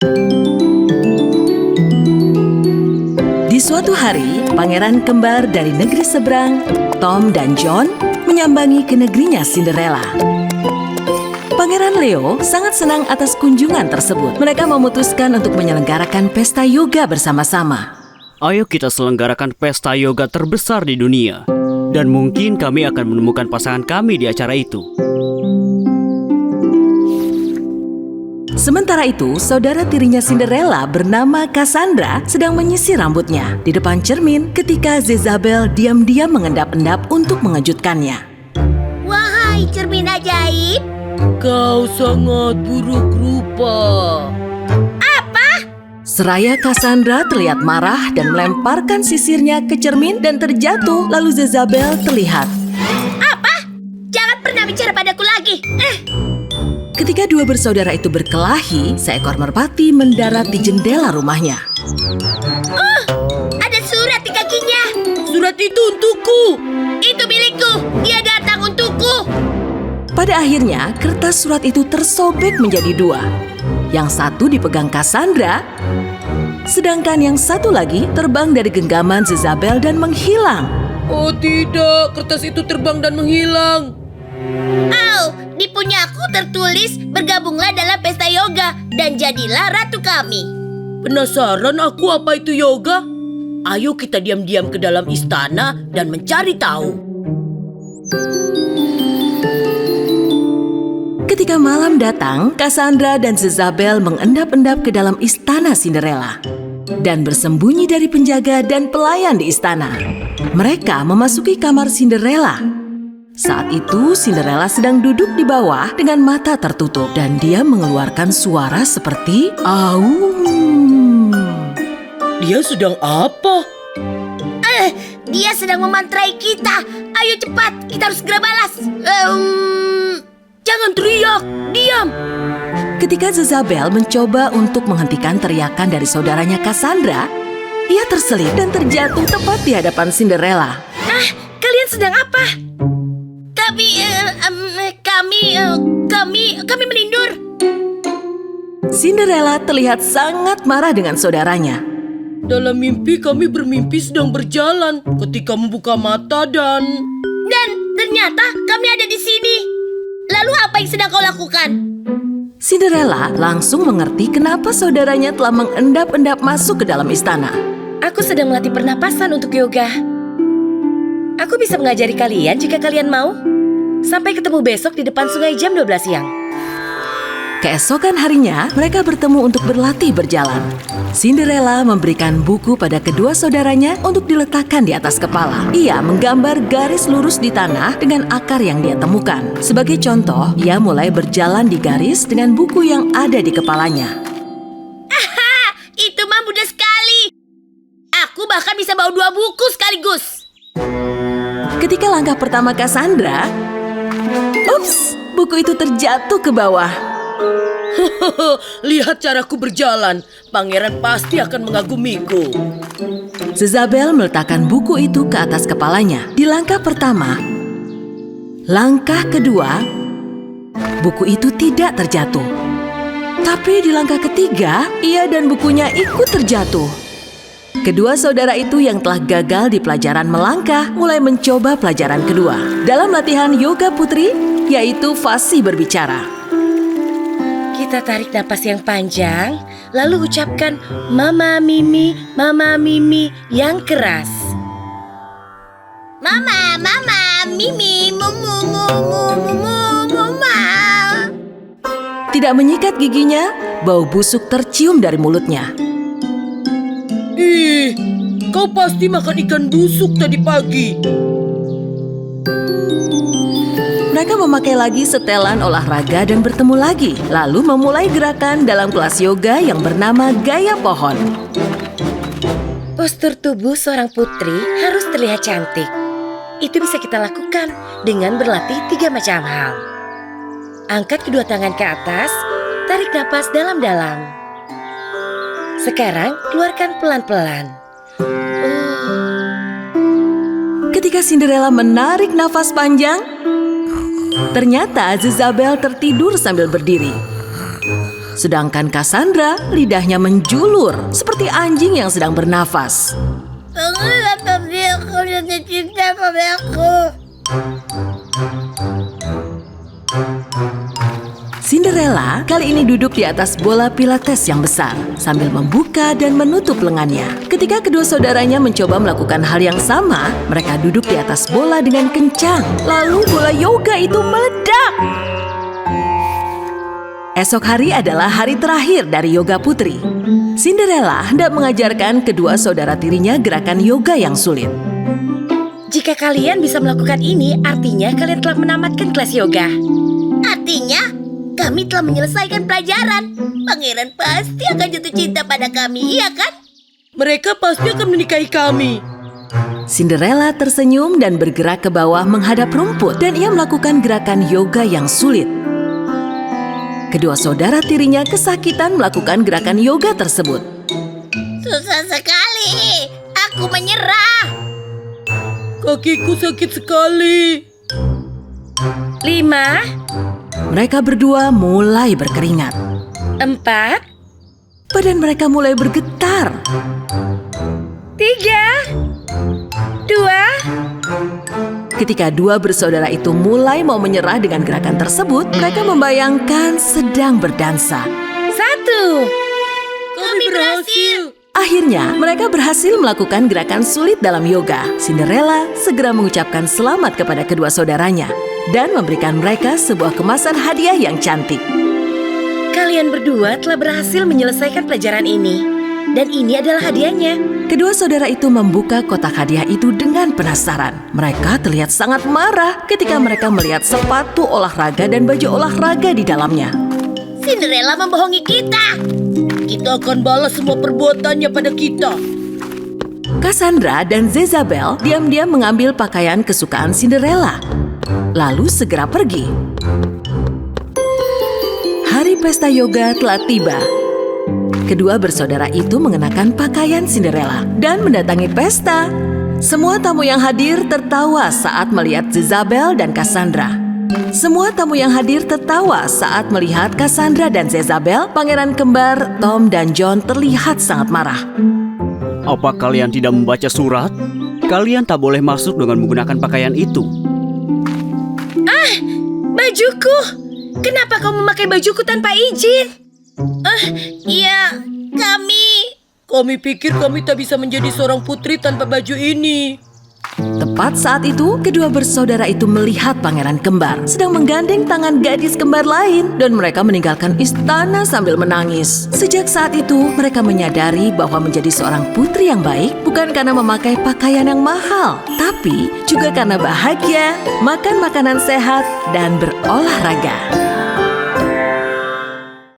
Di suatu hari, pangeran kembar dari negeri seberang, Tom dan John, menyambangi ke negerinya Cinderella. Pangeran Leo sangat senang atas kunjungan tersebut. Mereka memutuskan untuk menyelenggarakan pesta yoga bersama-sama. Ayo kita selenggarakan pesta yoga terbesar di dunia. Dan mungkin kami akan menemukan pasangan kami di acara itu. Sementara itu, saudara tirinya Cinderella bernama Cassandra sedang menyisir rambutnya di depan cermin ketika Jezabel diam-diam mengendap-endap untuk mengejutkannya. Wahai cermin ajaib, Kau sangat buruk rupa. Seraya Cassandra terlihat marah dan melemparkan sisirnya ke cermin dan terjatuh, lalu Jezabel terlihat. jangan pernah bicara padaku lagi. Ketika dua bersaudara itu berkelahi, seekor merpati mendarat di jendela rumahnya. Ada surat di kakinya. Surat itu untukku. Itu milikku. Dia datang untukku. Pada akhirnya, kertas surat itu tersobek menjadi dua. Yang satu dipegang Cassandra, sedangkan yang satu lagi terbang dari genggaman Jezabel dan menghilang. Oh tidak, kertas itu terbang dan menghilang. Di punyaku tertulis, bergabunglah dalam pesta yoga dan jadilah ratu kami. Penasaran aku apa itu yoga? Ayo kita diam-diam ke dalam istana dan mencari tahu. Ketika malam datang, Cassandra dan Jezabel mengendap-endap ke dalam istana Cinderella dan bersembunyi dari penjaga dan pelayan di istana. Mereka memasuki kamar Cinderella. Saat itu, Cinderella sedang duduk di bawah dengan mata tertutup dan dia mengeluarkan suara seperti aum. Dia sedang apa? Dia sedang memantrai kita. Ayo cepat, kita harus segera balas. Jangan teriak, diam. Ketika Jezabel mencoba untuk menghentikan teriakan dari saudaranya Cassandra, ia terselip dan terjatuh tepat di hadapan Cinderella. Kalian sedang apa? Kami melindur. Cinderella terlihat sangat marah dengan saudaranya. Dalam mimpi kami bermimpi sedang berjalan ketika membuka mata dan Ternyata kami ada di sini. Lalu apa yang sedang kau lakukan? Cinderella langsung mengerti kenapa saudaranya telah mengendap-endap masuk ke dalam istana. Aku sedang melatih pernapasan untuk yoga. Aku bisa mengajari kalian jika kalian mau. Sampai ketemu besok di depan sungai jam 12 siang. Keesokan harinya, mereka bertemu untuk berlatih berjalan. Cinderella memberikan buku pada kedua saudaranya untuk diletakkan di atas kepala. Ia menggambar garis lurus di tanah dengan akar yang dia temukan. Sebagai contoh, ia mulai berjalan di garis dengan buku yang ada di kepalanya. Itu mah mudah sekali. Aku bahkan bisa bawa 2 buku sekaligus. Ketika langkah pertama Cassandra, ups, buku itu terjatuh ke bawah. lihat caraku berjalan. Pangeran pasti akan mengagumiku. Jezabel meletakkan buku itu ke atas kepalanya di langkah pertama. Langkah kedua, buku itu tidak terjatuh. Tapi di langkah ketiga, ia dan bukunya ikut terjatuh. Kedua saudara itu yang telah gagal di pelajaran melangkah mulai mencoba pelajaran kedua. Dalam latihan yoga putri, yaitu fasih berbicara. Kita tarik napas yang panjang, lalu ucapkan Mama Mimi yang keras. Mama, Mimi, mama. Tidak menyikat giginya, bau busuk tercium dari mulutnya. Ih, kau pasti makan ikan busuk tadi pagi. Mereka memakai lagi setelan olahraga dan bertemu lagi, lalu memulai gerakan dalam kelas yoga yang bernama gaya pohon. Postur tubuh seorang putri harus terlihat cantik. Itu bisa kita lakukan dengan berlatih 3 macam hal. Angkat kedua tangan ke atas, tarik napas dalam-dalam. Sekarang keluarkan pelan-pelan. Ketika Cinderella menarik nafas panjang, ternyata Jezabel tertidur sambil berdiri. Sedangkan Cassandra lidahnya menjulur seperti anjing yang sedang bernafas. Tolonglah papi, aku jatuh cinta papi aku. Cinderella kali ini duduk di atas bola pilates yang besar sambil membuka dan menutup lengannya. Ketika kedua saudaranya mencoba melakukan hal yang sama, mereka duduk di atas bola dengan kencang. Lalu bola yoga itu meledak. Esok hari adalah hari terakhir dari yoga putri. Cinderella hendak mengajarkan kedua saudara tirinya gerakan yoga yang sulit. Jika kalian bisa melakukan ini, artinya kalian telah menamatkan kelas yoga. Artinya, kami telah menyelesaikan pelajaran. Pangeran pasti akan jatuh cinta pada kami, iya kan? Mereka pasti akan menikahi kami. Cinderella tersenyum dan bergerak ke bawah menghadap rumput dan ia melakukan gerakan yoga yang sulit. Kedua saudara tirinya kesakitan melakukan gerakan yoga tersebut. Susah sekali. Aku menyerah. Kakiku sakit sekali. 5, Mereka berdua mulai berkeringat. 4, Badan mereka mulai bergetar. 3, 2. Ketika dua bersaudara itu mulai mau menyerah dengan gerakan tersebut, mereka membayangkan sedang berdansa. 1. Kami berhasil. Akhirnya, mereka berhasil melakukan gerakan sulit dalam yoga. Cinderella segera mengucapkan selamat kepada kedua saudaranya dan memberikan mereka sebuah kemasan hadiah yang cantik. Kalian berdua telah berhasil menyelesaikan pelajaran ini. Dan ini adalah hadiahnya. Kedua saudara itu membuka kotak hadiah itu dengan penasaran. Mereka terlihat sangat marah ketika mereka melihat sepatu olahraga dan baju olahraga di dalamnya. Cinderella membohongi kita. Kita akan balas semua perbuatannya pada kita. Cassandra dan Jezabel diam-diam mengambil pakaian kesukaan Cinderella, lalu segera pergi. Hari pesta yoga telah tiba. Kedua bersaudara itu mengenakan pakaian Cinderella dan mendatangi pesta. Semua tamu yang hadir tertawa saat melihat Jezabel dan Cassandra. Semua tamu yang hadir tertawa saat melihat Cassandra dan Jezabel. Pangeran kembar Tom dan John terlihat sangat marah. Apa kalian tidak membaca surat? Kalian tak boleh masuk dengan menggunakan pakaian itu. Bajuku! Kenapa kau memakai bajuku tanpa izin? Iya, Kami pikir kami tak bisa menjadi seorang putri tanpa baju ini. Tepat saat itu, kedua bersaudara itu melihat pangeran kembar sedang menggandeng tangan gadis kembar lain dan mereka meninggalkan istana sambil menangis. Sejak saat itu, mereka menyadari bahwa menjadi seorang putri yang baik bukan karena memakai pakaian yang mahal, tapi juga karena bahagia, makan makanan sehat, dan berolahraga.